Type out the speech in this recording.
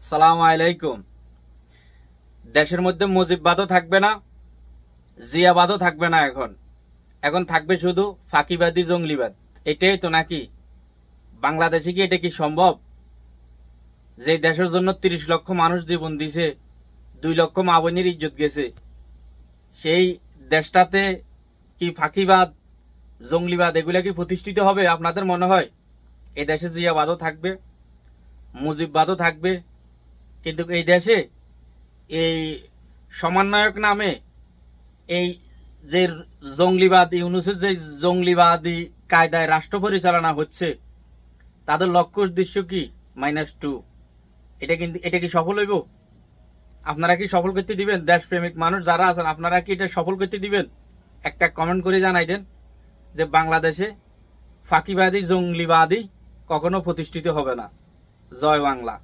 সালাম আলাইকুম। দেশের মধ্যে মুজিববাদও থাকবে না, জিয়াবাদও থাকবে না। এখন এখন থাকবে শুধু ফাঁকিবাদী জঙ্গলিবাদ। এটাই তো নাকি? বাংলাদেশে কি এটা কি সম্ভব? যে দেশের জন্য 30 লক্ষ মানুষ জীবন দিছে, 2 লক্ষ মা বোনের ইজ্জত গেছে, সেই দেশটাতে কি ফাঁকিবাদ জঙ্গলিবাদ এগুলা কি প্রতিষ্ঠিত হবে আপনাদের মনে হয়? এই দেশে জিয়াবাদও থাকবে, মুজিববাদও থাকবে, কিন্তু এই দেশে এই সমন্বয়ক নামে এই যে জঙ্গলিবাদ ইউনুসের যে জঙ্গলিবাদী কায়দায় রাষ্ট্র পরিচালনা হচ্ছে, তাদের লক্ষ্য উদ্দেশ্য কি? -2। এটা কি সফল হইব? আপনারা কি সফল করতে দিবেন? দেশপ্রেমিক মানুষ যারা আছেন, আপনারা কি এটা সফল করতে দিবেন? একটা কমেন্ট করে জানাই দেন যে বাংলাদেশে ফাঁকিবাদী জঙ্গলিবাদী কখনো প্রতিষ্ঠিত হবে না। জয় বাংলা।